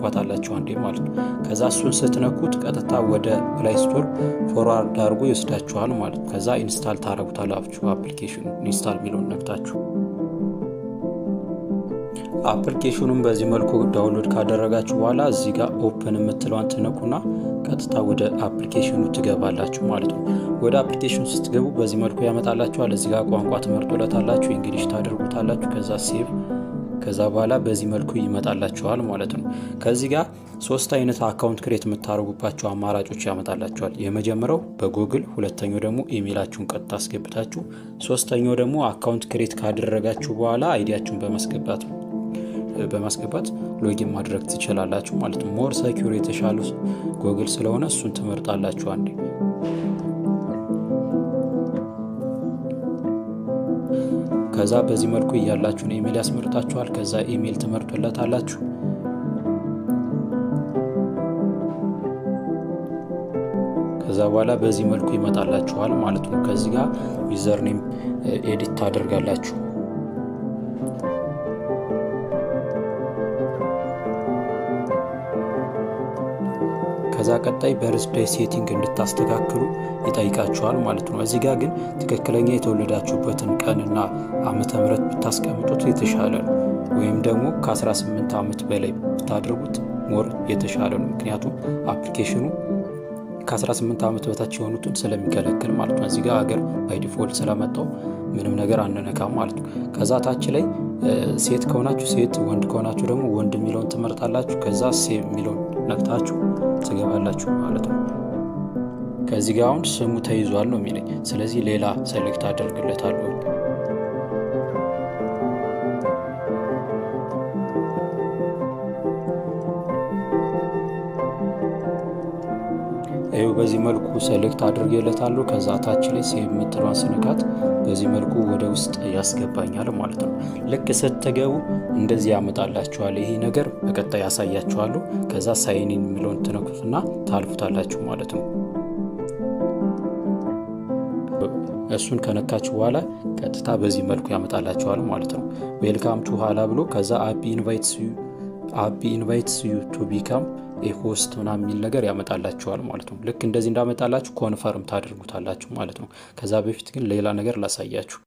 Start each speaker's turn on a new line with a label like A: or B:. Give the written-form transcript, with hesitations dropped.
A: ትነኳታላችሁ አንዴ ማለት ነው። ከዛ እሱን ስትነኩት ቀጥታ ወደ ፕሌይ ስቶር ፎርዋርድ አድርጎ ይወስዳችኋል ማለት ነው። ከዛ ኢንስታል ታደርጉታላችሁ። አፕሊኬሽኑ ኢንስታል የሚለውን ነክታችሁ አፕሊኬሽኑን በዚህ መልኩ ዳውንሎድ ካደረጋችሁ በኋላ እዚህ ጋር ኦፕን የምትለዋን ትነኩና ቀጥታ ወደ አፕሊኬሽኑ ትገባላችሁ ማለት ነው። ወደ አፕሊኬሽኑ ስትገቡ በዚህ መልኩ ያመጣላችኋል። እዚህ ጋር ቋንቋ ትመርጡለታላችሁ፣ እንግሊሽ ታደርጉታላችሁ። ከዛ ሴቭ፣ ከዛ በኋላ በዚህ መልኩ ይመጣላችኋል ማለት ነው። ከዚህ ጋር 3 አይነት አካውንት ክሬት የምታደርጉባቸው አማራጮች ያመጣላችኋል። የመጀመሪያው በጉግል፣ ሁለተኛው ደግሞ ኢሜይላችሁን ቀጥታ አስገብታችሁ፣ ሶስተኛው ደግሞ አካውንት ክሬት ካደረጋችሁ በኋላ አይዲያችሁን በማስገባት ሎጊን ማድረግ ትችላላችሁ ማለት ነው። ሞር ሴኩር የተሻሉ ጉግል ስለሆነ እሱን ትመርጣላችሁ አንዴ። ከዛ በዚህ መልኩ እያላችሁን ኢሜይል ያስመርጣችኋል። ከዛ ኢሜይል ትመርጡለታላችሁ። ከዛ በኋላ በዚህ መልኩ ይመጣላችኋል ማለት ነው። ከዚህ ጋር ዩዘር ኔም ኤዲት ታደርጋላችሁ። ከዛ ቀጣይ በርዝዴይ ሴቲንግ እንድታስተካክሉ ይጠይቃችኋል ማለት ነው። እዚህ ጋር ግን ትክክለኛ የተወለዳችሁበትን ቀንና ዓመተ ምህረት ብታስቀምጡት የተሻለ ነው። ወይም ደግሞ ከ18 ዓመት በላይ ብታደርጉት ሞር የተሻለ ነው። ምክንያቱም አፕሊኬሽኑ ከ18 ዓመት በታች የሆኑትን ስለሚከለክል ማለት ነው። እዚህ ጋር ሀገር ባይ ዲፎልት ስለመጣው ምንም ነገር አንነካም ማለት ነው። ከዛ ታች ላይ ሴት ከሆናችሁ ሴት፣ ወንድ ከሆናችሁ ደግሞ ወንድ የሚለውን ትመርጣላችሁ። ከዛ ሴቭ የሚለውን ነክታችሁ ትገባላችሁ ማለት ነው። ከዚህ ጋር አሁን ስሙ ተይዟል ነው የሚለኝ። ስለዚህ ሌላ ሴሌክት አደርግለታለሁ። ይሄው በዚህ መልኩ ሴሌክት አድርጌለታለሁ። ከዛ ታች ላይ ሴቭ የምትለዋን ስነካት በዚህ መልኩ ወደ ውስጥ ያስገባኛል ማለት ነው። ልክ ስትገቡ እንደዚህ ያመጣላችኋል። ይሄ ነገር በቀጣይ ያሳያችኋለሁ። ከዛ ሳይን ኢን የሚለውን ትነኩትና ታልፉታላችሁ ማለት ነው። እሱን ከነካችሁ በኋላ ቀጥታ በዚህ መልኩ ያመጣላችኋል ማለት ነው። ዌልካም ቱ ኋላ ብሎ ከዛ አቢ ኢንቫይትስ ዩ ቱ ቢካም ኤ ሆስት ምናምን የሚል ነገር ያመጣላችኋል ማለት ነው። ልክ እንደዚህ እንዳመጣላችሁ ኮንፈርም ታደርጉታላችሁ ማለት ነው። ከዛ በፊት ግን ሌላ ነገር ላሳያችሁ።